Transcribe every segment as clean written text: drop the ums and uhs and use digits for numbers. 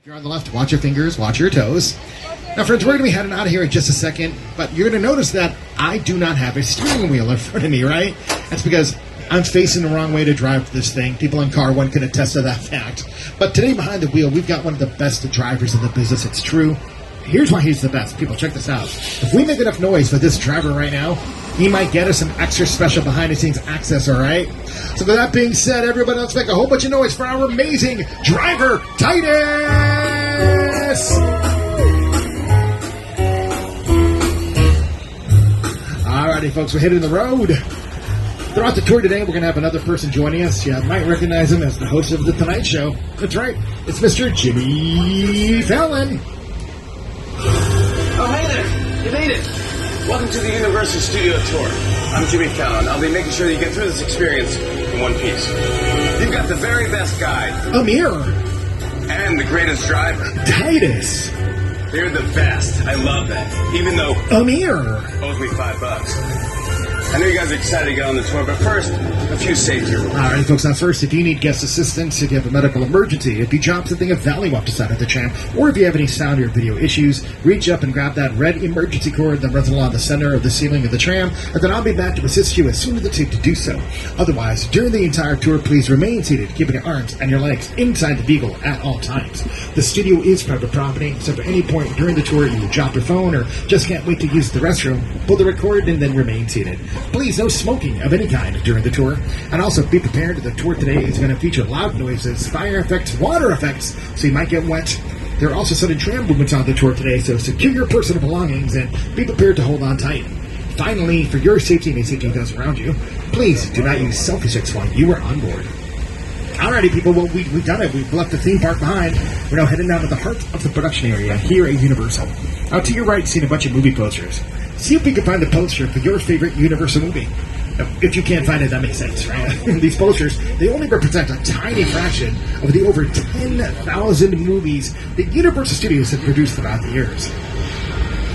If you're on the left, watch your fingers, watch your toes. Now, friends, we're going to be heading out of here in just a second, but you're going to notice that I do not have a steering wheel in front of me, right? That's because I'm facing the wrong way to drive this thing. People in car one can attest to that fact. But today behind the wheel, we've got one of the best drivers in the business. It's true. Here's why he's the best. People, check this out. If we make enough noise for this driver right now, he might get us some extra special behind-the-scenes access, all right? So with that being said, everybody, let's make a whole bunch of noise for our amazing driver, Titus! Alrighty, folks, we're heading the road. Throughout the tour today, we're going to have another person joining us. You might recognize him as the host of The Tonight Show. That's right. It's Mr. Jimmy Fallon. Oh, hey there. You made it. Welcome to the Universal Studio Tour. I'm Jimmy Fallon. I'll be making sure that you get through this experience in one piece. You've got the very best guide. Amir. And the greatest driver. Titus. They're the best. I love that. Even though Emir owes me $5. I know you guys are excited to get on the tour, but first, a few safety rules. All right, folks, now first, if you need guest assistance, if you have a medical emergency, if you drop something of value off the side of the tram, or if you have any sound or video issues, reach up and grab that red emergency cord that runs along the center of the ceiling of the tram, and then I'll be back to assist you as soon as it's safe to do so. Otherwise, during the entire tour, please remain seated, keeping your arms and your legs inside the vehicle at all times. The studio is private property, so if at any point during the tour you drop your phone or just can't wait to use the restroom, pull the record and then remain seated. Please, no smoking of any kind during the tour. And also be prepared that the tour today is going to feature loud noises, fire effects, water effects, so you might get wet. There are also sudden tram movements on the tour today, so secure your personal belongings and be prepared to hold on tight. Finally, for your safety and the safety of those around you, please do not use selfie sticks while you are on board. Alrighty, people, well, we've done it. We've left the theme park behind. We're now heading down to the heart of the production area here at Universal. Out to your right, seeing a bunch of movie posters. See if we can find a poster for your favorite Universal movie. Now, if you can't find it, that makes sense, right? These posters, they only represent a tiny fraction of the over 10,000 movies that Universal Studios have produced throughout the years.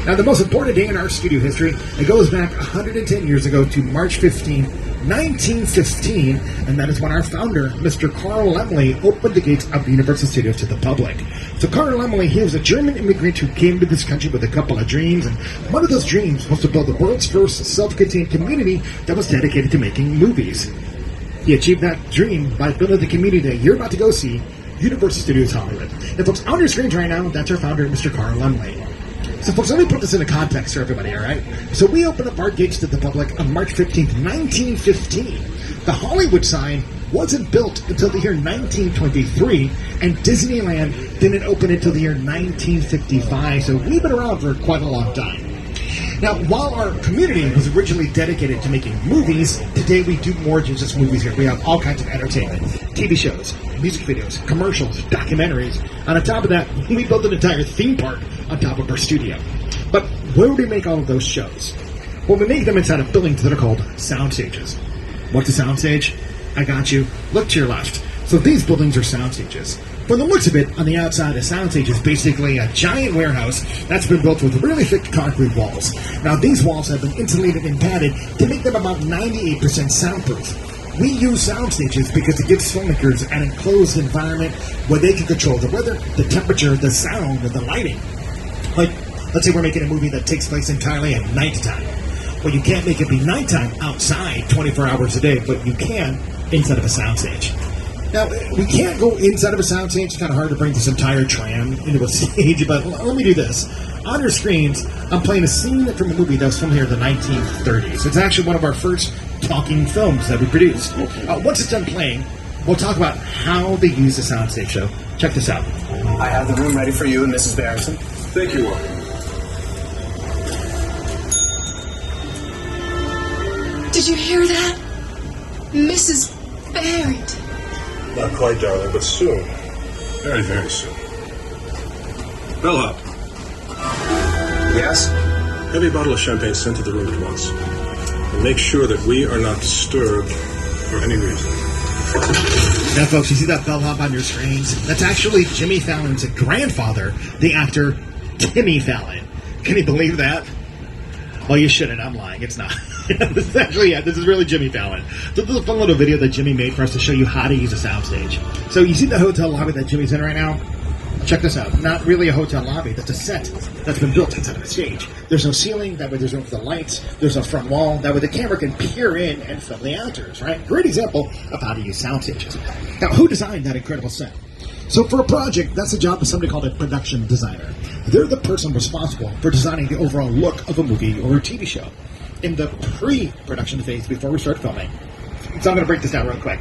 Now, the most important day in our studio history, it goes back 110 years ago to March 15, 1915, and that is when our founder, Mr. Carl Laemmle, opened the gates of Universal Studios to the public. So Carl Laemmle, he was a German immigrant who came to this country with a couple of dreams, and one of those dreams was to build the world's first self-contained community that was dedicated to making movies. He achieved that dream by building the community that you're about to go see, Universal Studios Hollywood. And folks, on your screens right now, that's our founder, Mr. Carl Laemmle. So, folks, let me put this into context for everybody, all right? So we opened up our gates to the public on March 15th, 1915. The Hollywood sign wasn't built until the year 1923, and Disneyland didn't open until the year 1955, so we've been around for quite a long time. Now, while our community was originally dedicated to making movies, today we do more than just movies here. We have all kinds of entertainment, TV shows, music videos, commercials, documentaries. And on top of that, we built an entire theme park on top of our studio. But where do we make all of those shows? Well, we make them inside of buildings that are called sound stages. What's a sound stage? I got you. Look to your left. So these buildings are sound stages. From the looks of it, on the outside, a soundstage is basically a giant warehouse that's been built with really thick concrete walls. Now, these walls have been insulated and padded to make them about 98% soundproof. We use sound stages because it gives filmmakers an enclosed environment where they can control the weather, the temperature, the sound, and the lighting. Like, let's say we're making a movie that takes place entirely at nighttime. Well, you can't make it be nighttime outside 24 hours a day, but you can inside of a soundstage. Now, we can't go inside of a soundstage. It's kind of hard to bring this entire tram into a stage, but let me do this. On your screens, I'm playing a scene from a movie that was filmed here in the 1930s. It's actually one of our first talking films that we produced. Once it's done playing, we'll talk about how they use the soundstage. So check this out. I have the room ready for you and Mrs. Barrington. Thank you, Walker. Did you hear that? Mrs. Barrington. Not quite, darling, but soon. Very, very soon. Bellhop, Yes? heavy bottle of champagne sent to the room at once. And make sure that we are not disturbed for any reason. Now, folks, you see that bellhop on your screens? That's actually Jimmy Fallon's grandfather, the actor Timmy Fallon. Can you believe that? Well, you shouldn't. I'm lying. It's not. This is actually, this is really Jimmy Fallon. So this is a fun little video that Jimmy made for us to show you how to use a soundstage. So you see the hotel lobby that Jimmy's in right now? Check this out. Not really a hotel lobby. That's a set that's been built inside of a stage. There's no ceiling. That way there's room for the lights. There's no front wall. That way the camera can peer in and film the actors, right? Great example of how to use sound stages. Now, who designed that incredible set? So for a project, that's the job of somebody called a production designer. They're the person responsible for designing the overall look of a movie or a TV show. In the pre-production phase, before we start filming, so I'm going to break this down real quick.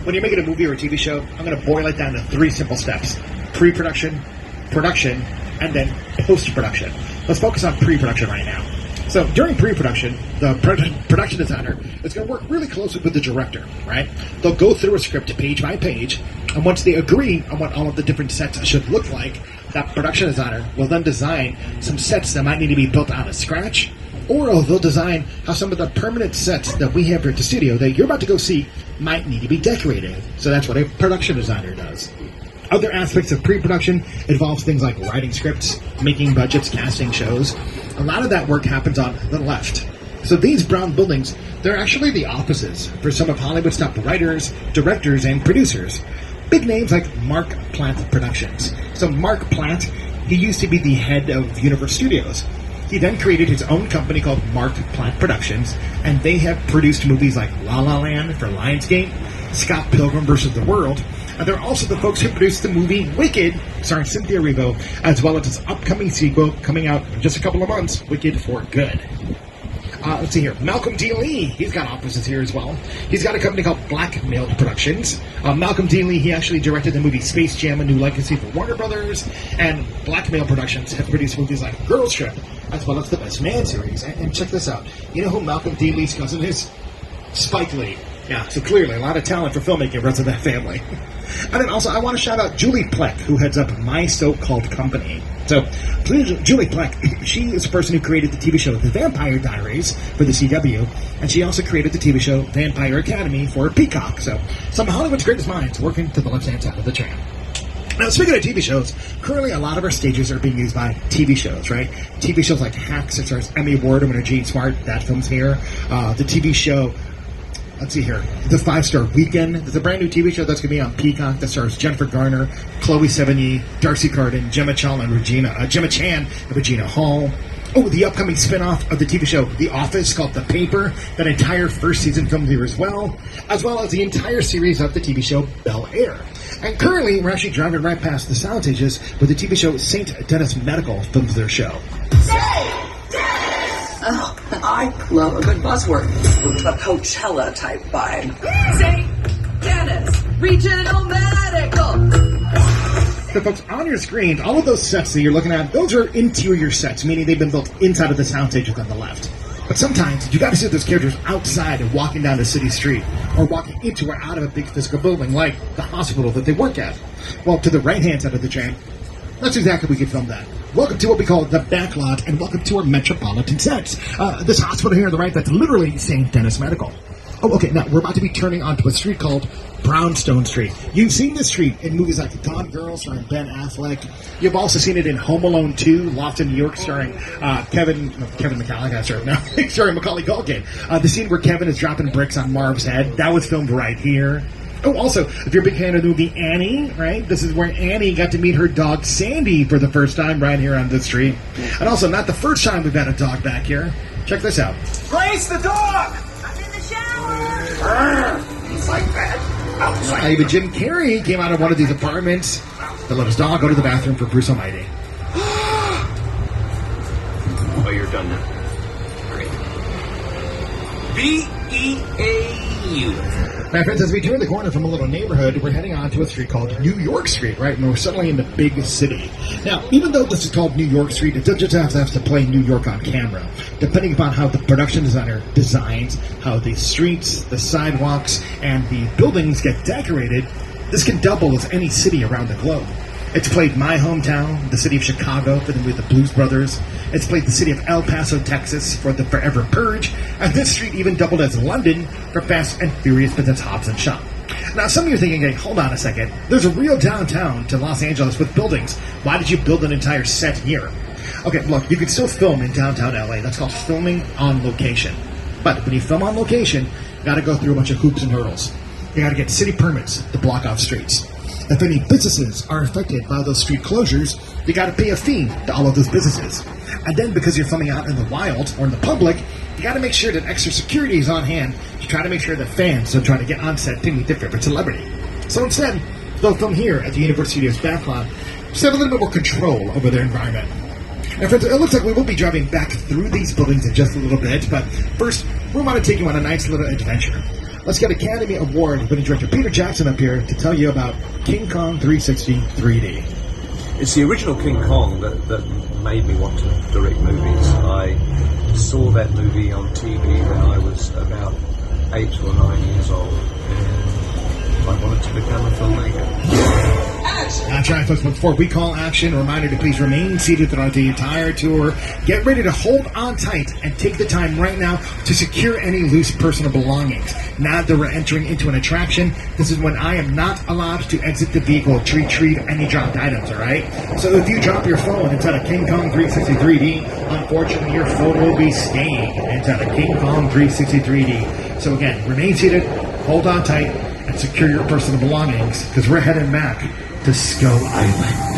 When you're making a movie or a TV show, I'm going to boil it down to 3 simple steps. Pre-production, production, and then post-production. Let's focus on pre-production right now. So during pre-production, the production designer is going to work really closely with the director, right? They'll go through a script page by page, and once they agree on what all of the different sets should look like, that production designer will then design some sets that might need to be built out of scratch, or they'll design how some of the permanent sets that we have here at the studio that you're about to go see might need to be decorated. So that's what a production designer does. Other aspects of pre-production involves things like writing scripts, making budgets, casting shows. A lot of that work happens on the left. So these brown buildings, they're actually the offices for some of Hollywood's top writers, directors, and producers. Big names like Mark Platt Productions. So Mark Platt, he used to be the head of Universal Studios. He then created his own company called Mark Platt Productions, and they have produced movies like La La Land for Lionsgate, Scott Pilgrim vs. the World, and they're also the folks who produced the movie Wicked, starring Cynthia Erivo, as well as its upcoming sequel coming out in just a couple of months, Wicked for Good. Let's see here. Malcolm D. Lee, he's got offices here as well. He's got a company called Blackmail Productions. Malcolm D. Lee, he actually directed the movie Space Jam: A New Legacy for Warner Brothers, and Blackmail Productions have produced movies like Girls Trip, as well as the Best Man series. And check this out. You know who Malcolm D. Lee's cousin is? Spike Lee. Yeah, so clearly a lot of talent for filmmaking runs in that family. And then also I want to shout out Julie Plec, who heads up My So-Called Company. So Julie Plec, she is the person who created the TV show The Vampire Diaries for the CW, and she also created the TV show Vampire Academy for Peacock. So some of Hollywood's greatest minds working to the left-hand side of the tram. Now, speaking of TV shows, currently a lot of our stages are being used by TV shows, right? TV shows like Hacks, that stars Emmy Award winner Gene Smart, that film's here. The TV show, let's see here, The 5-Star Weekend. There's a brand new TV show that's going to be on Peacock that stars Jennifer Garner, Chloe Sevigny, Darcy Carden, Gemma Chan and Regina Hall. Oh, the upcoming spin-off of the TV show The Office called The Paper. That entire first season filmed here as well as the entire series of the TV show Bel Air. And currently, we're actually driving right past the sound stages where the TV show St. Dennis Medical films their show. Oh, I love a good buzzword. A Coachella type vibe. St. Dennis Regional Medical. So folks, on your screen, all of those sets that you're looking at, those are interior sets, meaning they've been built inside of the sound stages on the left. But sometimes, you gotta see those characters outside and walking down a city street, or walking into or out of a big physical building, like the hospital that they work at. Well, to the right-hand side of the tram, that's exactly where we can film that. Welcome to what we call the Backlot, and welcome to our Metropolitan sets. This hospital here on the right, that's literally St. Dennis Medical. Oh, okay, now we're about to be turning onto a street called Brownstone Street. You've seen this street in movies like Gone Girl, starring Ben Affleck. You've also seen it in Home Alone 2, Lost in New York, starring Kevin McCalligan, starring Macaulay Culkin. The scene where Kevin is dropping bricks on Marv's head, that was filmed right here. Oh, also, if you're a big fan of the movie Annie, right, this is where Annie got to meet her dog Sandy for the first time right here on this street. And also, not the first time we've had a dog back here. Check this out. Grace, the dog! I'm in the shower. He's like that. Even Jim Carrey came out of one of these apartments to let his dog go to the bathroom for Bruce Almighty. Oh, you're done now. Great. B-E-A-U. My friends, as we turn the corner from a little neighborhood, we're heading on to a street called New York Street, right? And we're suddenly in the big city. Now, even though this is called New York Street, it doesn't just have to play New York on camera. Depending upon how the production designer designs, how the streets, the sidewalks, and the buildings get decorated, this can double as any city around the globe. It's played my hometown, the city of Chicago, for the movie The Blues Brothers. It's played the city of El Paso, Texas, for the Forever Purge. And this street even doubled as London for Fast and Furious Presents Hobbs and Shaw. Now, some of you are thinking, hey, hold on a second. There's a real downtown to Los Angeles with buildings. Why did you build an entire set here? Okay, look, you can still film in downtown LA. That's called filming on location. But when you film on location, you got to go through a bunch of hoops and hurdles. You got to get city permits to block off streets. If any businesses are affected by those street closures, you got to pay a fee to all of those businesses. And then because you're filming out in the wild or in the public, you got to make sure that extra security is on hand to try to make sure that fans don't try to get on set to meet their favorite celebrity. So instead, they'll film here at the Universal Studios Backlot, just have a little bit more control over their environment. And friends, it looks like we will be driving back through these buildings in just a little bit, but first, we want to take you on a nice little adventure. Let's get Academy Award winning director Peter Jackson up here to tell you about King Kong 360 3D. It's the original King Kong that made me want to direct movies. I saw that movie on TV when I was about 8 or 9 years old, and I wanted to become a filmmaker. That's right, folks. Before we call action, a reminder to please remain seated throughout the entire tour. Get ready to hold on tight and take the time right now to secure any loose personal belongings. Now that we're entering into an attraction, this is when I am not allowed to exit the vehicle to retrieve any dropped items, all right? So if you drop your phone inside a King Kong 360 3D, unfortunately your phone will be staying inside a King Kong 360 3D. So again, remain seated, hold on tight, and secure your personal belongings, because we're heading back to Skull Island.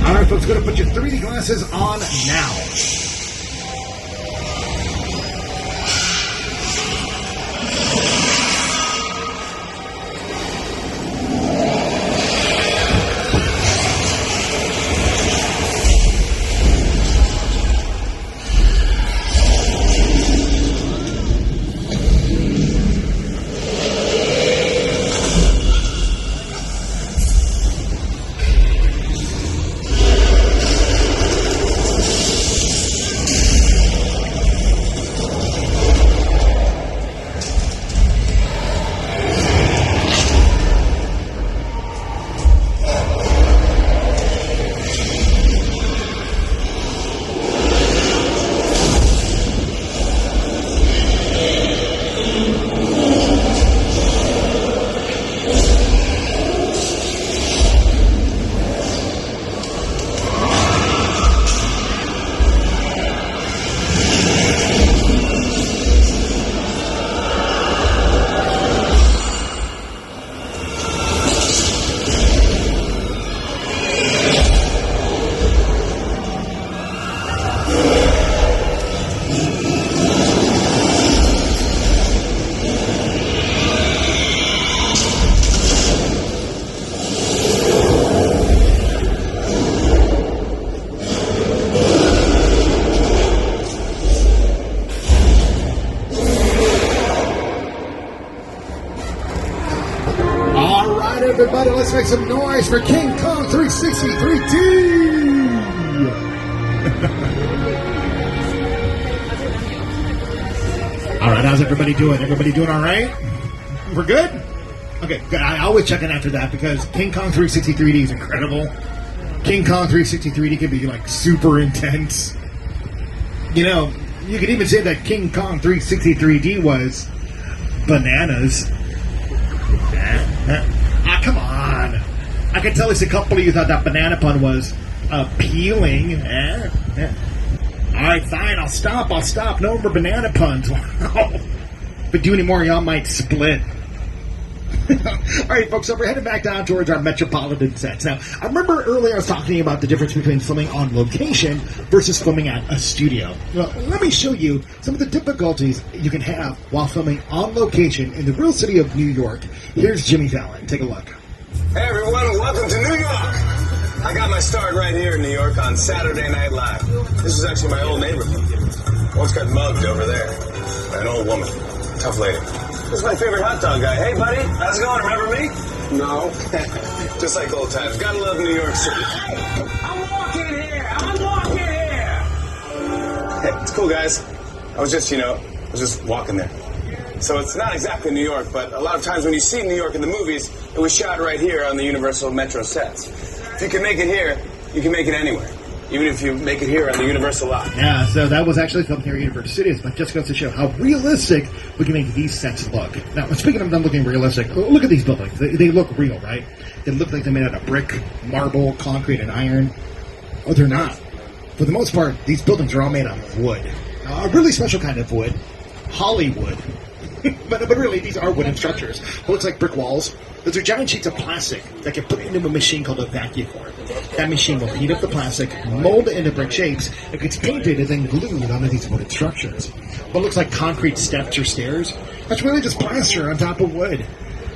Alright folks, going to put your 3D glasses on now. Everybody, let's make some noise for King Kong 360 3D! Alright, how's everybody doing? Everybody doing alright? We're good? Okay, good. I always check in after that because King Kong 360 3D is incredible. King Kong 360 3D can be like super intense. You know, you could even say that King Kong 360 3D was bananas. Come on. I can tell at least a couple of you thought that banana pun was appealing. Alright, fine, I'll stop. No more banana puns. If we do any more, y'all might split. Alright, folks, so we're heading back down towards our Metropolitan sets. Now, I remember earlier I was talking to you about the difference between filming on location versus filming at a studio. Well, let me show you some of the difficulties you can have while filming on location in the real city of New York. Here's Jimmy Fallon. Take a look. Hey everyone, welcome to New York! I got my start right here in New York on Saturday Night Live. This is actually my old neighborhood. Once got mugged over there by an old woman. Tough lady. This is my favorite hot dog guy. Hey buddy, how's it going? Remember me? No. Just like old times. Gotta love New York City. I'm walking here! Hey, it's cool guys. I was just walking there. So it's not exactly New York, but a lot of times when you see New York in the movies, it was shot right here on the Universal Metro sets. If you can make it here, you can make it anywhere. even if you make it here on the Universal lot. Yeah, so that was actually filmed here at Universal Studios, but just goes to show how realistic we can make these sets look. Now, speaking of them looking realistic, look at these buildings. They look real, right? They look like they're made out of brick, marble, concrete, and iron. Oh, they're not. For the most part, these buildings are all made out of wood. A really special kind of wood. Hollywood. but really, these are wooden structures. It looks like brick walls. Those are giant sheets of plastic that get put into a machine called a vacuum form. That machine will heat up the plastic, mold it into brick shapes, it gets painted and then glued onto these wooden structures. What looks like concrete steps or stairs, that's really just plaster on top of wood.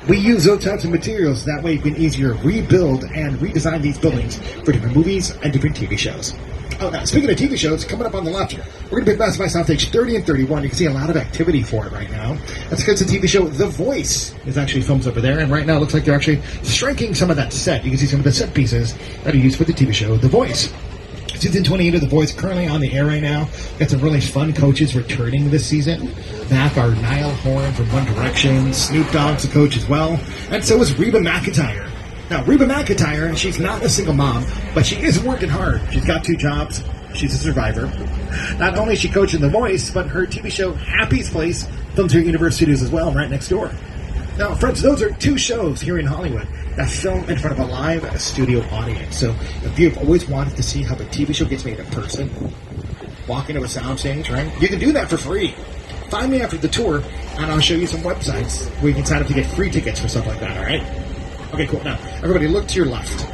We use those types of materials, that way you can easier rebuild and redesign these buildings for different movies and different TV shows. Oh, now, speaking of TV shows, coming up on the left, we're going to be Best by Soundstage 30 and 31. You can see a lot of activity for it right now. That's because the TV show The Voice is actually filmed over there, and right now it looks like they're actually striking some of that set. You can see some of the set pieces that are used for the TV show The Voice. Season 28 of The Voice currently on the air right now. Got some really fun coaches returning this season. Back are Niall Horan from One Direction, Snoop Dogg's the coach as well, and so is Reba McEntire. Now, Reba McEntire, she's not a single mom, but she is working hard. She's got 2 jobs. She's a survivor. Not only is she coaching The Voice, but her TV show Happy's Place films here at Universal Studios as well, right next door. Now, friends, those are 2 shows here in Hollywood that film in front of a live studio audience. So if you've always wanted to see how a TV show gets made in person, walk into a soundstage, right? You can do that for free. Find me after the tour, and I'll show you some websites where you can sign up to get free tickets for stuff like that, all right? Okay, cool. Now, everybody, look to your left.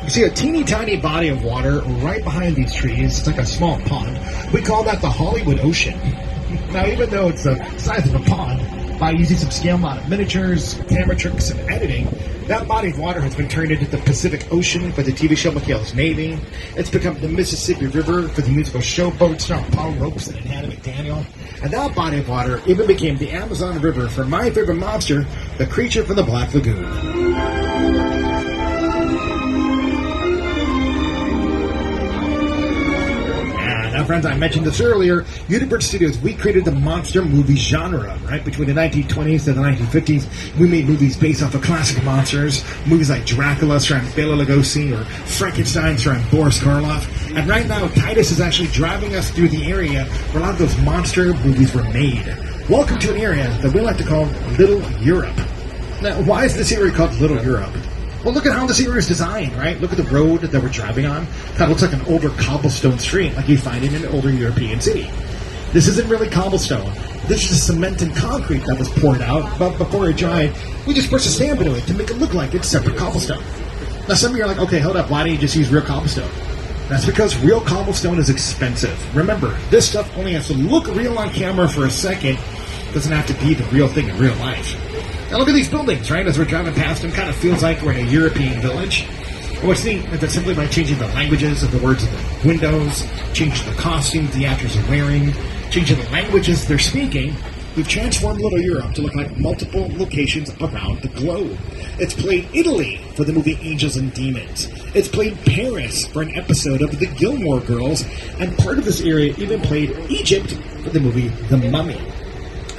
You see a teeny tiny body of water right behind these trees. It's like a small pond. We call that the Hollywood Ocean. Now, even though it's the size of a pond, by using some scale model miniatures, camera tricks, and editing, that body of water has been turned into the Pacific Ocean for the TV show McHale's Navy. It's become the Mississippi River for the musical Showboat starring Paul Robeson and Hannah McDaniel. And that body of water even became the Amazon River for my favorite monster, the creature from the Black Lagoon. Now, friends, I mentioned this earlier. Universal Studios, we created the monster movie genre, right? Between the 1920s to the 1950s, we made movies based off of classic monsters. Movies like Dracula starring Bela Lugosi or Frankenstein starring Boris Karloff. And right now, Titus is actually driving us through the area where a lot of those monster movies were made. Welcome to an area that we like to call Little Europe. Now, why is this area called Little Europe? Well, look at how this area is designed, right? Look at the road that we're driving on. Kind of looks like an older cobblestone street, like you find in an older European city. This isn't really cobblestone. This is cement and concrete that was poured out, but before it dried, we just pushed a stamp into it to make it look like it's separate cobblestone. Now, some of you are like, okay, hold up, why don't you just use real cobblestone? That's because real cobblestone is expensive. Remember, this stuff only has to look real on camera for a second. It doesn't have to be the real thing in real life. Now look at these buildings, right? As we're driving past them, kind of feels like we're in a European village. And what's neat is that simply by changing the languages of the words of the windows, changing the costumes the actors are wearing, changing the languages they're speaking, we've transformed Little Europe to look like multiple locations around the globe. It's played Italy for the movie Angels and Demons. It's played Paris for an episode of The Gilmore Girls. And part of this area even played Egypt for the movie The Mummy.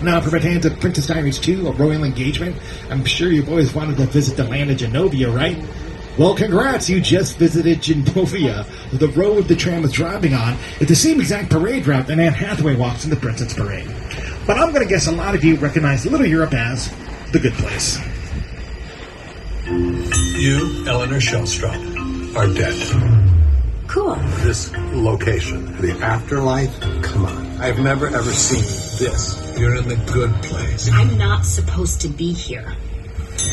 Now, for fans of Princess Diaries 2, A Royal Engagement, I'm sure you've always wanted to visit the land of Genovia, right? Well, congrats, you just visited Genovia. The road the tram is driving on is the same exact parade route that Anne Hathaway walks in the Princess Parade. But I'm going to guess a lot of you recognize Little Europe as the good place. You, Eleanor Shellstrop, are dead. Cool. This location, the afterlife, come on. I've never ever seen this. You're in the good place. I'm not supposed to be here.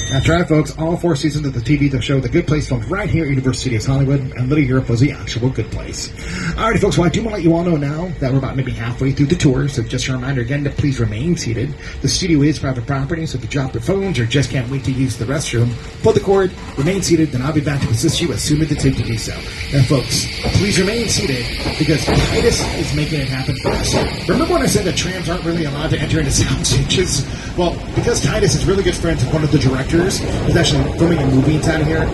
That's right, folks. All 4 seasons of the TV show The Good Place filmed right here at Universal Studios Hollywood, and Little Europe was the actual good place. Alrighty, folks, well, I do want to let you all know now that we're about maybe halfway through the tour, so just a reminder again to please remain seated. The studio is private property, so if you drop your phones or just can't wait to use the restroom, pull the cord, remain seated, then I'll be back to assist you as soon as it's safe to do so. And folks, please remain seated, because Titus is making it happen for us. Remember when I said that trams aren't really allowed to enter into sound stages? Well, because Titus is really good friends with one of the directors who's actually filming a movie inside of here,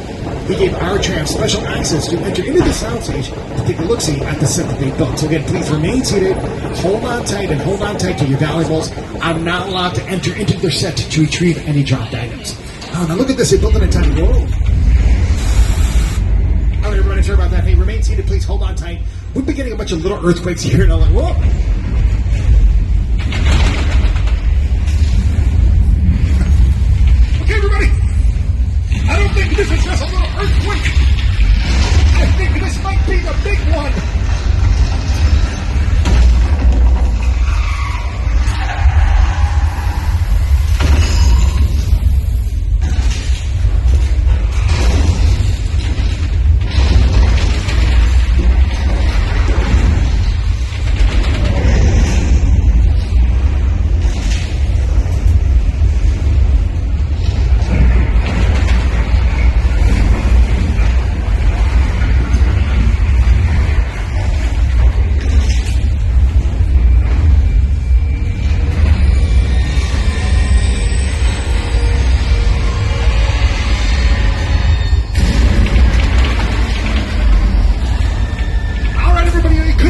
he gave our tram special access to enter into the soundstage to take a look-see at the set that they built. So again, please remain seated, hold on tight, and hold on tight to your valuables. I'm not allowed to enter into their set to retrieve any dropped items. Oh, now look at this, they built an entire road. All right, everybody. Alright, sorry about that. Hey, remain seated, please. Hold on tight. We've been getting a bunch of little earthquakes here, and I'm like, whoa. Okay, everybody. I don't think this is just a little earthquake. I think this might be the big one.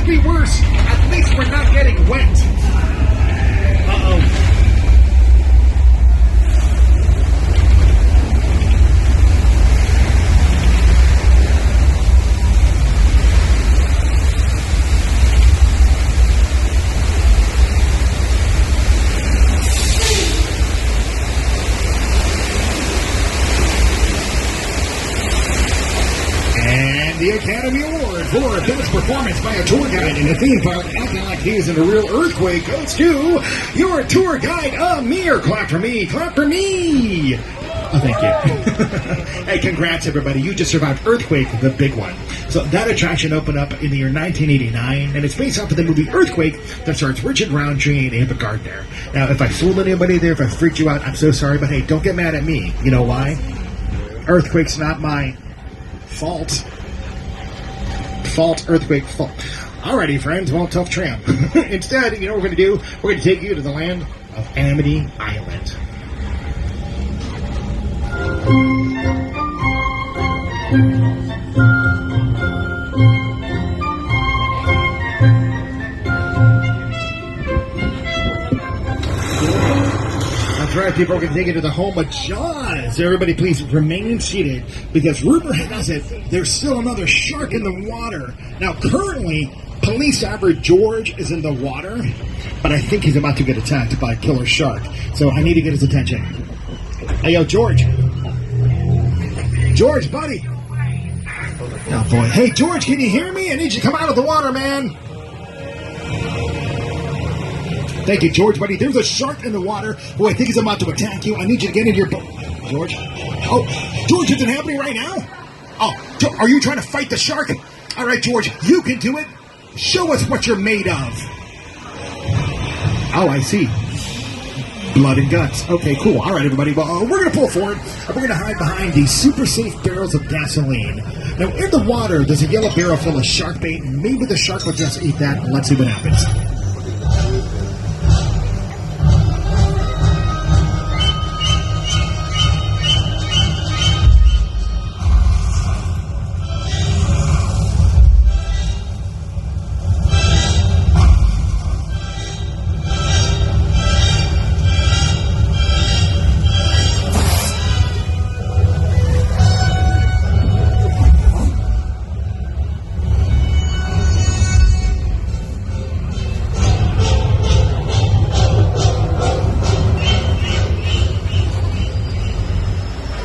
Be worse. At least we're not getting wet. Uh-oh. And the Academy Award for Best Performance by a Tour Guide in a Theme Park acting like he's in a real earthquake goes to your tour guide, Emir. Clap for me. Clap for me. Oh, thank you. Hey, congrats, everybody. You just survived Earthquake, the big one. So that attraction opened up in the year 1989, and it's based off of the movie Earthquake that stars Richard Roundtree and Ava Gardner. Now, if I fooled anybody there, if I freaked you out, I'm so sorry, but hey, don't get mad at me. You know why? Earthquake's not my fault. Earthquake fault. Alrighty, friends, well, tough tramp. Instead, you know what we're going to do? We're going to take you to the land of Amity Island. That's right, people are going to take you to the home of Jaws. Everybody, please remain seated because rumor has it there's still another shark in the water. Now, currently, police diver George is in the water, but I think he's about to get attacked by a killer shark. So I need to get his attention. Hey, yo, George. George, buddy. Oh, boy. Hey, George, can you hear me? I need you to come out of the water, man. Thank you, George, buddy. There's a shark in the water who I think is about to attack you. I need you to get into your boat. George? Oh, George, is it happening right now? Oh, are you trying to fight the shark? All right, George, you can do it. Show us what you're made of. Oh, I see. Blood and guts. Okay, cool. All right, everybody. Well, we're going to pull forward. We're going to hide behind these super safe barrels of gasoline. Now, in the water, there's a yellow barrel full of shark bait. Maybe the shark will just eat that. Let's see what happens.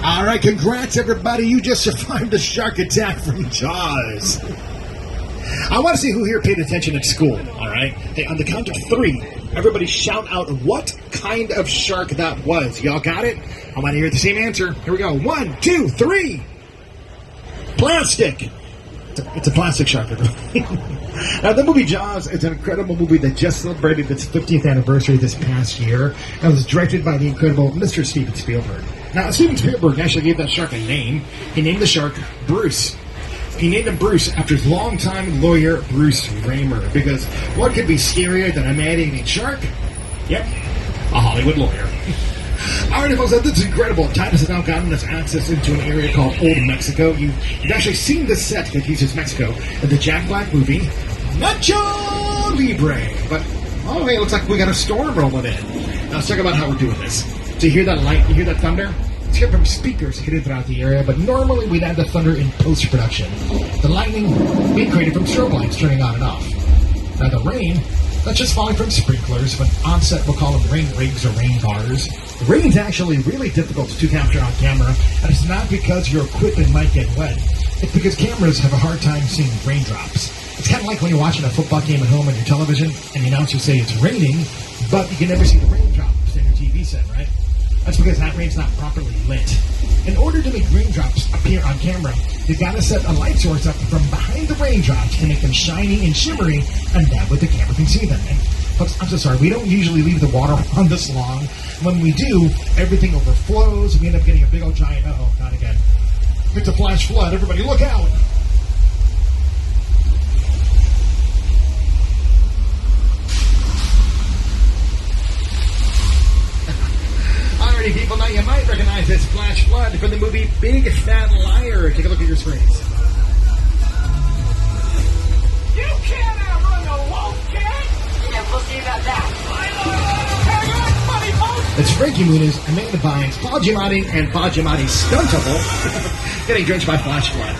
All right, congrats, everybody. You just survived a shark attack from Jaws. I want to see who here paid attention at school, all right? Hey, on the count of 3, everybody shout out what kind of shark that was. Y'all got it? I want to hear the same answer. Here we go. 1, 2, 3. Plastic. It's a plastic shark, everybody. Now, the movie Jaws is an incredible movie that just celebrated its 50th anniversary this past year. It was directed by the incredible Mr. Steven Spielberg. Now, Steven Spielberg actually gave that shark a name. He named the shark Bruce. He named him Bruce after his longtime lawyer, Bruce Raymer, because what could be scarier than a man-eating shark? Yep, a Hollywood lawyer. All right, folks, this is incredible. Titus has now gotten us access into an area called Old Mexico. You've actually seen this set that uses Mexico in the Jack Black movie, Nacho Libre. But, oh, hey, it looks like we got a storm rolling in. Now, let's talk about how we're doing this. So you hear that light? You hear that thunder? It's come from speakers hidden throughout the area, but normally we'd add the thunder in post-production. The lightning being created from strobe lights turning on and off. Now the rain, that's just falling from sprinklers, but on set we'll call them rain rigs or rain bars. Rain's actually really difficult to capture on camera, and it's not because your equipment might get wet. It's because cameras have a hard time seeing raindrops. It's kind of like when you're watching a football game at home on your television, and the announcers say it's raining, but you can never see the raindrops in your TV set, right? That's because that rain's not properly lit. In order to make raindrops appear on camera, you gotta set a light source up from behind the raindrops to make them shiny and shimmery, and that way the camera can see them. And folks, I'm so sorry, we don't usually leave the water on this long. When we do, everything overflows, and we end up getting a big old giant, uh-oh, not again. It's a flash flood, everybody look out! Alrighty, people, now you might recognize this flash flood from the movie Big Fat Liar. Take a look at your screens. You can't outrun a wolf, kid! Yeah, we'll see about that. Hang on, buddy, folks! It's Frankie Muniz, Amanda Bynes, Paul Giamatti, and Paul Giamatti's stunt double getting drenched by flash flood.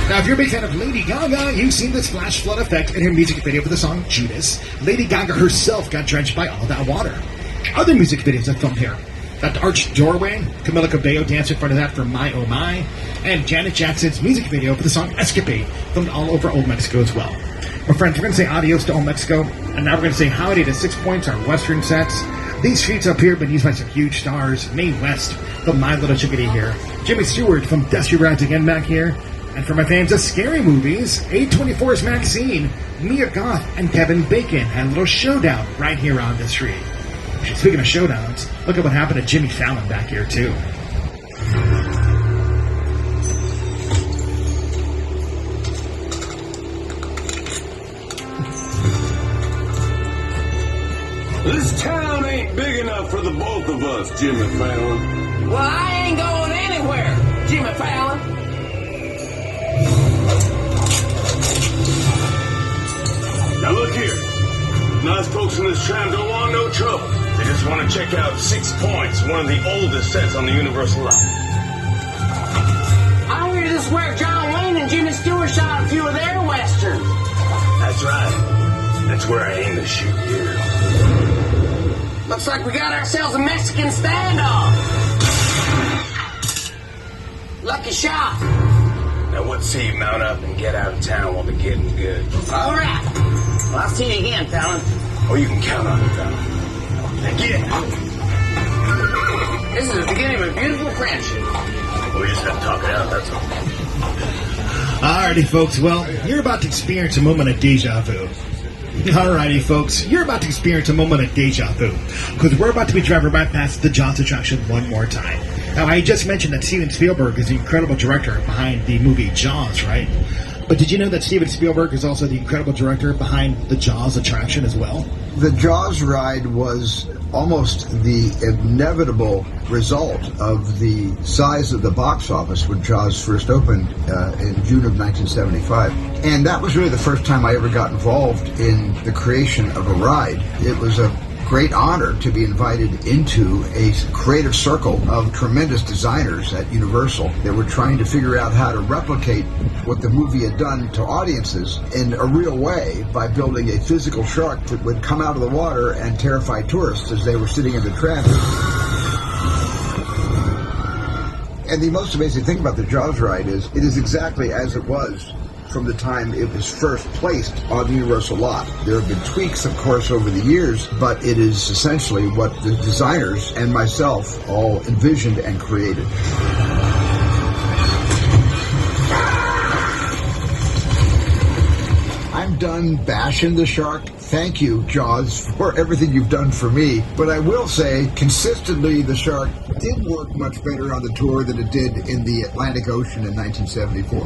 Now, if you're a big fan of Lady Gaga, you've seen this flash flood effect in her music video for the song Judas. Lady Gaga herself got drenched by all that water. Other music videos are filmed here. That arched doorway, Camila Cabello danced in front of that for My Oh My, and Janet Jackson's music video for the song Escapade, filmed all over Old Mexico as well. Well, friends, we're going to say adios to Old Mexico, and now we're going to say howdy to 6 Points, our western sets. These streets up here have been used by some huge stars. Mae West from My Little Chickadee here. Jimmy Stewart from Dusty Rides Again back here. And for my fans of scary movies, A24's Maxine, Mia Goth, and Kevin Bacon had a little showdown right here on the street. Speaking of showdowns, look at what happened to Jimmy Fallon back here, too. This town ain't big enough for the both of us, Jimmy Fallon. Well, I ain't going anywhere, Jimmy Fallon. Now look here. Nice folks in this town don't want no trouble. They just want to check out 6 Points, one of the oldest sets on the Universal line. I hear this is where John Wayne and Jimmy Stewart shot a few of their westerns. That's right. That's where I aim to shoot here. Looks like we got ourselves a Mexican standoff. Lucky shot. Now what say you mount up and get out of town while the getting's good? All right. Well, I'll see you again, Fallon. Oh, you can count on it, Fallon. Again. This is the beginning of a beautiful friendship. We just have to talk it out, that's all. Alrighty, folks. Well, you're about to experience a moment of deja vu. Alrighty, folks. You're about to experience a moment of deja vu. Because we're about to be driving right past the Jaws attraction one more time. Now, I just mentioned that Steven Spielberg is the incredible director behind the movie Jaws, right? But did you know that Steven Spielberg is also the incredible director behind the Jaws attraction as well? The Jaws ride was almost the inevitable result of the size of the box office when Jaws first opened in June of 1975. And that was really the first time I ever got involved in the creation of a ride. It was a great honor to be invited into a creative circle of tremendous designers at Universal that were trying to figure out how to replicate what the movie had done to audiences in a real way by building a physical shark that would come out of the water and terrify tourists as they were sitting in the traffic. And the most amazing thing about the Jaws ride is it is exactly as it was from the time it was first placed on the Universal lot. There have been tweaks, of course, over the years, but it is essentially what the designers and myself all envisioned and created. I'm done bashing the shark. Thank you, Jaws, for everything you've done for me. But I will say, consistently, the shark did work much better on the tour than it did in the Atlantic Ocean in 1974.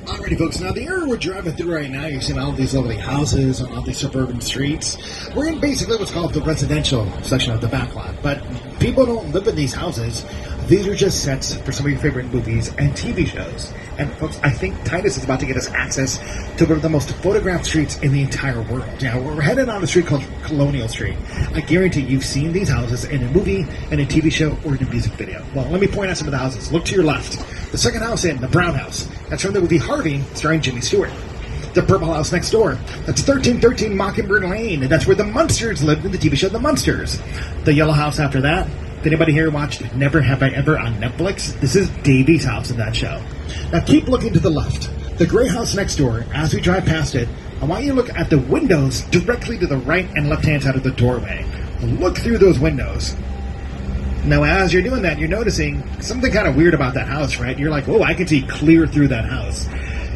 Alrighty, folks. Now, the area we're driving through right now, you're seeing all these lovely houses on all these suburban streets. We're in basically what's called the residential section of the Backlot. But people don't live in these houses. These are just sets for some of your favorite movies and TV shows. And folks, I think Titus is about to get us access to one of the most photographed streets in the entire world. Now, we're headed on a street called Colonial Street. I guarantee you've seen these houses in a movie, in a TV show, or in a music video. Well, let me point out some of the houses. Look to your left. The second house in, the brown house. That's from the movie Harvey, starring Jimmy Stewart. The purple house next door. That's 1313 Mockingbird Lane. And that's where the Munsters lived in the TV show The Munsters. The yellow house after that. If anybody here watched Never Have I Ever on Netflix, this is Davy's house in that show. Now keep looking to the left. The gray house next door, as we drive past it, I want you to look at the windows directly to the right and left-hand side of the doorway. Look through those windows. Now, as you're doing that, you're noticing something kind of weird about that house, right? You're like, oh, I can see clear through that house.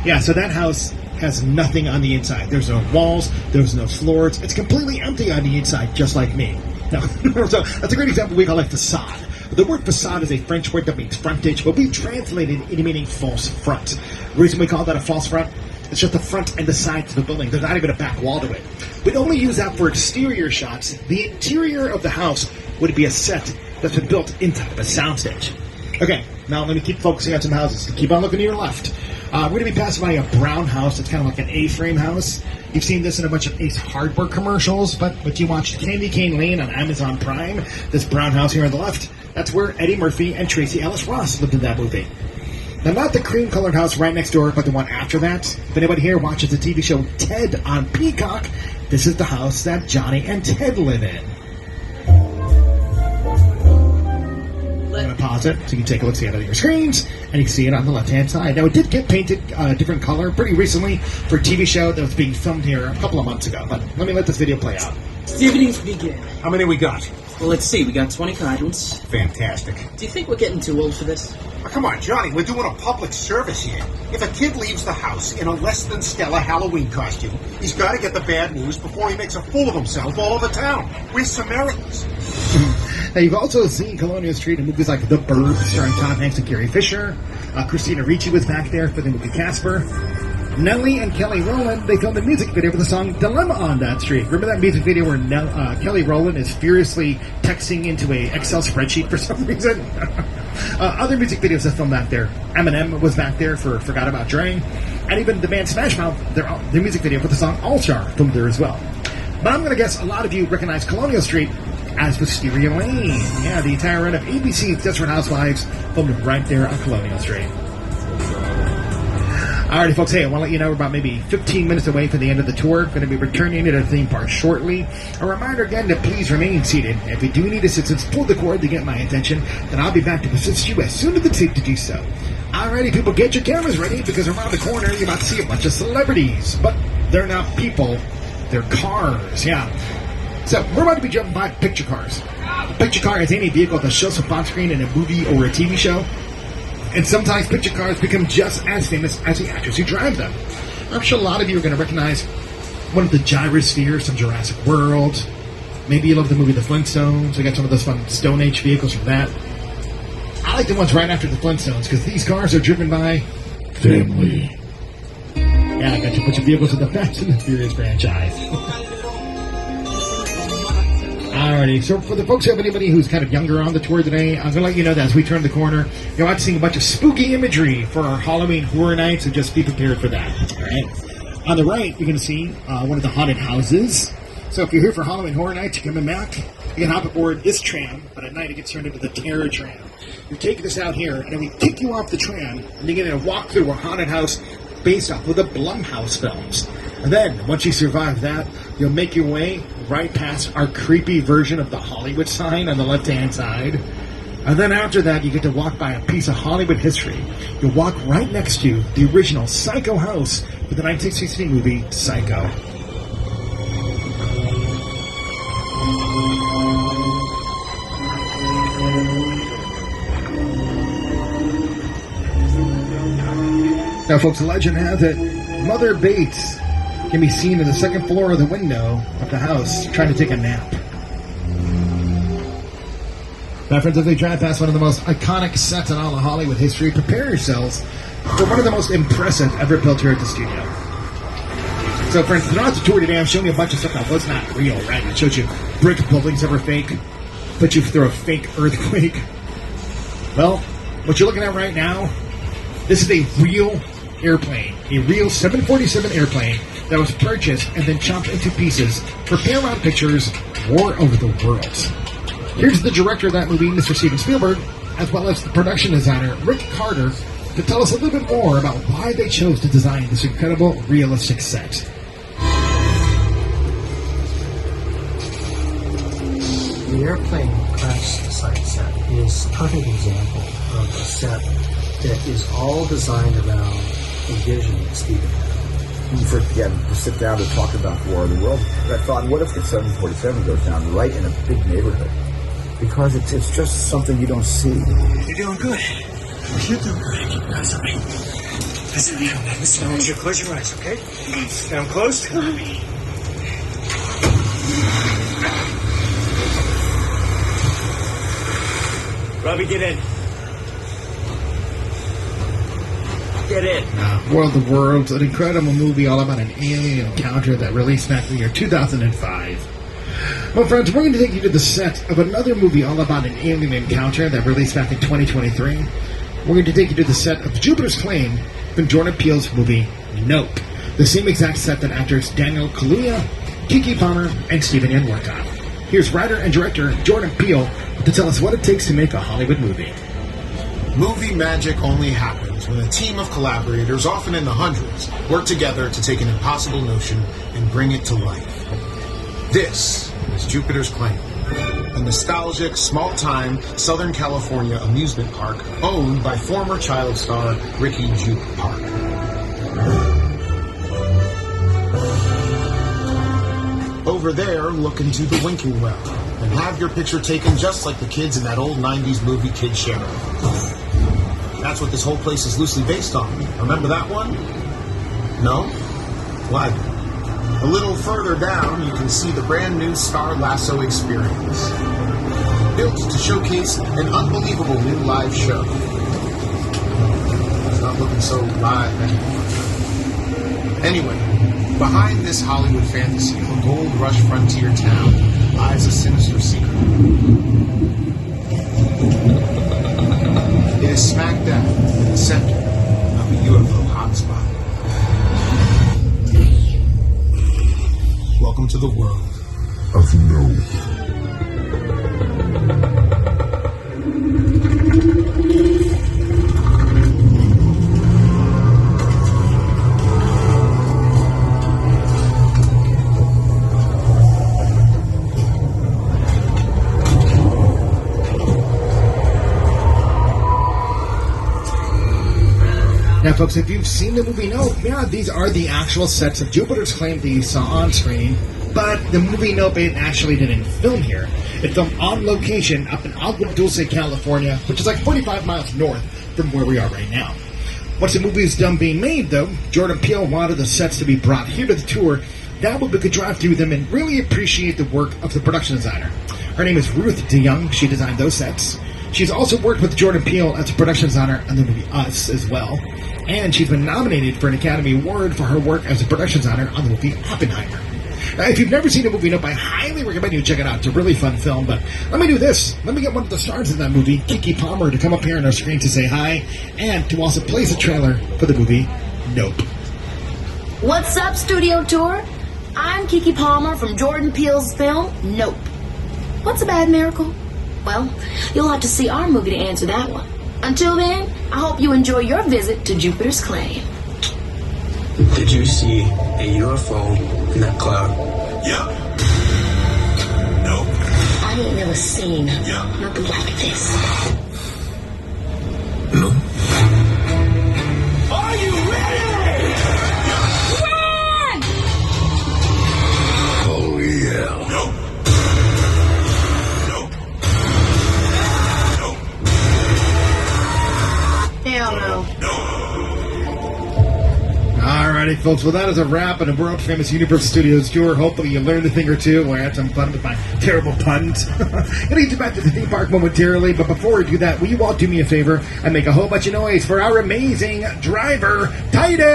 Yeah, so that house has nothing on the inside. There's no walls, there's no floors. It's completely empty on the inside, just like me. No. So that's a great example. We call it facade. The word facade is a French word that means frontage, but we translated it into meaning false front. The reason we call that a false front, it's just the front and the sides of the building. There's not even a back wall to it. We'd only use that for exterior shots. The interior of the house would be a set that's been built inside of a soundstage. Okay, now let me keep focusing on some houses. Keep on looking to your left. We're going to be passing by a brown house. It's kind of like an A-frame house. You've seen this in a bunch of Ace Hardware commercials, but you watched Candy Cane Lane on Amazon Prime. This brown house here on the left, that's where Eddie Murphy and Tracy Ellis Ross lived in that movie. Now, not the cream-colored house right next door, but the one after that. If anybody here watches the TV show Ted on Peacock, this is the house that Johnny and Ted live in. I'm going to pause it so you can take a look, see it on your screens, and you can see it on the left-hand side. Now, it did get painted a different color pretty recently for a TV show that was being filmed here a couple of months ago, but let me let this video play out. Activities begin. How many we got? Well, let's see. We got 20 cartons. Fantastic. Do you think we're getting too old for this? Oh, come on, Johnny, we're doing a public service here. If a kid leaves the house in a less than stellar Halloween costume, he's got to get the bad news before he makes a fool of himself all over town. We're Samaritans. Now, you've also seen Colonial Street in movies like The Bird, starring Tom Hanks and Carrie Fisher. Christina Ricci was back there for the movie Casper. Nellie and Kelly Rowland, they filmed a music video for the song Dilemma on that street. Remember that music video where Kelly Rowland is furiously texting into a Excel spreadsheet for some reason? Other music videos that filmed back there. Eminem was back there for Forgot About Dre. And even the band Smash Mouth, their music video for the song All Star filmed there as well. But I'm going to guess a lot of you recognize Colonial Street as Wisteria Lane. Yeah, the entire run of ABC's Desperate Housewives filmed right there on Colonial Street. Alrighty, folks, hey, I want to let you know we're about maybe 15 minutes away from the end of the tour. Going to be returning to the theme park shortly. A reminder again to please remain seated. If you do need assistance, pull the cord to get my attention. Then I'll be back to assist you as soon as it's safe to do so. Alrighty, people, get your cameras ready because around the corner you're about to see a bunch of celebrities. But they're not people, they're cars, yeah. So, we're about to be jumping by picture cars. A picture car is any vehicle that shows up on screen in a movie or a TV show. And sometimes picture cars become just as famous as the actors who drive them. I'm sure a lot of you are going to recognize one of the gyrospheres from Jurassic World. Maybe you love the movie The Flintstones. We got some of those fun Stone Age vehicles from that. I like the ones right after the Flintstones because these cars are driven by family. Yeah, I got you a bunch of vehicles in the Fast and the Furious franchise. Alrighty, so for the folks who have anybody who's kind of younger on the tour today, I'm going to let you know that as we turn the corner, you're about to see a bunch of spooky imagery for our Halloween Horror Nights, so just be prepared for that. Alright, on the right, you're going to see one of the haunted houses. So if you're here for Halloween Horror Nights, you're coming back, you can hop aboard this tram, but at night it gets turned into the Terror Tram. You're taking this out here, and then we kick you off the tram, and you get to walk through a haunted house based off of the Blumhouse films. And then, once you survive that, you'll make your way right past our creepy version of the Hollywood sign on the left-hand side. And then after that, you get to walk by a piece of Hollywood history. You'll walk right next to the original Psycho house for the 1960 movie Psycho. Now, folks, the legend has it, Mother Bates can be seen in the second floor of the window of the house trying to take a nap. Now, friends, as we drive past one of the most iconic sets in all of Hollywood history, prepare yourselves for one of the most impressive ever built here at the studio. So, friends, throughout the tour today, I'm showing you a bunch of stuff that was not real, right? I showed you brick buildings that were fake, put you through a fake earthquake. Well, what you're looking at right now, this is a real airplane, a real 747 airplane that was purchased and then chopped into pieces for Paramount Pictures' War Over the Worlds. Here's the director of that movie, Mr. Steven Spielberg, as well as the production designer, Rick Carter, to tell us a little bit more about why they chose to design this incredible, realistic set. The airplane crash site set is a perfect example of a set that is all designed around a vision that Steven had. To sit down to talk about War of the World, I thought, what if the 747 goes down right in a big neighborhood? Because it's just something you don't see. You're doing good. You're doing good. That's all right. Listen, I want you to close your eyes, okay? Now I'm closed. Robbie, get in. Get in. War of the Worlds, an incredible movie all about an alien encounter that released back in the year 2005. Well, friends, we're going to take you to the set of another movie all about an alien encounter that released back in 2023. We're going to take you to the set of Jupiter's Claim from Jordan Peele's movie Nope, the same exact set that actors Daniel Kaluuya, Keke Palmer, and Steven Yeun worked on. Here's writer and director Jordan Peele to tell us what it takes to make a Hollywood movie. Movie magic only happens when a team of collaborators, often in the hundreds, work together to take an impossible notion and bring it to life. This is Jupiter's Claim, a nostalgic, small-time Southern California amusement park owned by former child star Ricky Juke Park. Over there, look into the winking well and have your picture taken just like the kids in that old 90s movie Kid Sheriff. That's what this whole place is loosely based on. Remember that one? No? Why? A little further down, you can see the brand new Star Lasso experience. Built to showcase an unbelievable new live show. It's not looking so live anymore. Anyway, behind this Hollywood fantasy of a gold rush frontier town lies a sinister secret. It is smack dab in the center of a UFO hotspot. Welcome to the world of no. Now, folks, if you've seen the movie Nope, yeah, these are the actual sets of Jupiter's Claim that you saw on screen, but the movie Nope actually didn't film here. It filmed on location up in Agua Dulce, California, which is like 45 miles north from where we are right now. Once the movie is done being made, though, Jordan Peele wanted the sets to be brought here to the tour. That way we could drive through them and really appreciate the work of the production designer. Her name is Ruth DeYoung. She designed those sets. She's also worked with Jordan Peele as a production designer on the movie Us as well. And she's been nominated for an Academy Award for her work as a production designer on the movie Oppenheimer. Now, if you've never seen the movie Nope, I highly recommend you check it out. It's a really fun film, but let me do this. Let me get one of the stars of that movie, Keke Palmer, to come up here on our screen to say hi, and to also place a trailer for the movie Nope. What's up, Studio Tour? I'm Keke Palmer from Jordan Peele's film Nope. What's a bad miracle? Well, you'll have to see our movie to answer that one. Until then, I hope you enjoy your visit to Jupiter's Claim. Did you see a UFO in that cloud? Yeah. No. I ain't never seen nothing like this. No. Are you ready? Run! Oh, yeah. No. Hell no. Alrighty, folks. Well, that is a wrap on a world-famous Universal Studios tour. Hopefully you learned a thing or two, or had some fun with my terrible puns. Gonna get you back to the theme park momentarily, but before we do that, will you all do me a favor and make a whole bunch of noise for our amazing driver, Titus!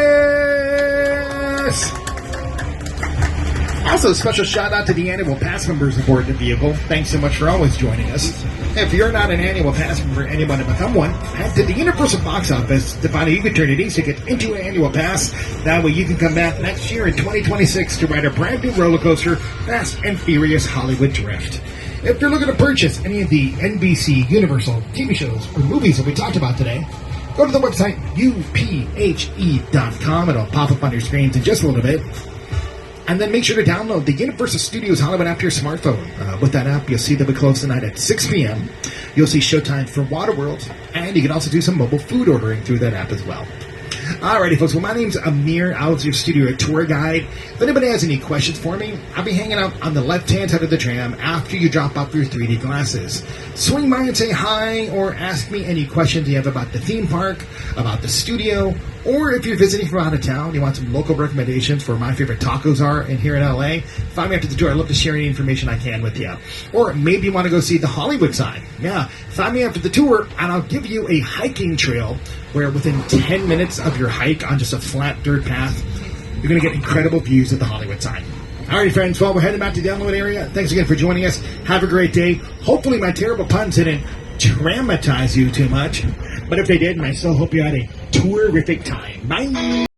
Also, a special shout-out to the annual pass members aboard the vehicle. Thanks so much for always joining us. If you're not an annual pass member and you want to become one, head to the Universal Box Office to find out you can turn your ticket into an annual pass. That way you can come back next year in 2026 to ride a brand new roller coaster, Fast and Furious Hollywood Drift. If you're looking to purchase any of the NBC Universal TV shows or movies that we talked about today, go to the website uphe.com. It'll pop up on your screens in just a little bit. And then make sure to download the Universal Studios Hollywood app to your smartphone. With that app, you'll see that we close tonight at 6 p.m. You'll see showtime for Waterworld, and you can also do some mobile food ordering through that app as well. Alrighty, folks. Well, my name's Amir. I was your studio tour guide. If anybody has any questions for me, I'll be hanging out on the left-hand side of the tram after you drop off your 3D glasses. Swing by and say hi, or ask me any questions you have about the theme park, about the studio, or if you're visiting from out of town, you want some local recommendations for where my favorite tacos are in here in LA, find me after the tour. I'd love to share any information I can with you. Or maybe you want to go see the Hollywood sign. Yeah, find me after the tour, and I'll give you a hiking trail where within 10 minutes of your hike on just a flat dirt path, you're going to get incredible views of the Hollywood sign. All right, friends. Well, we're heading back to the download area. Thanks again for joining us. Have a great day. Hopefully my terrible puns didn't traumatize you too much. But if they did, I still hope you had a terrific time. Bye.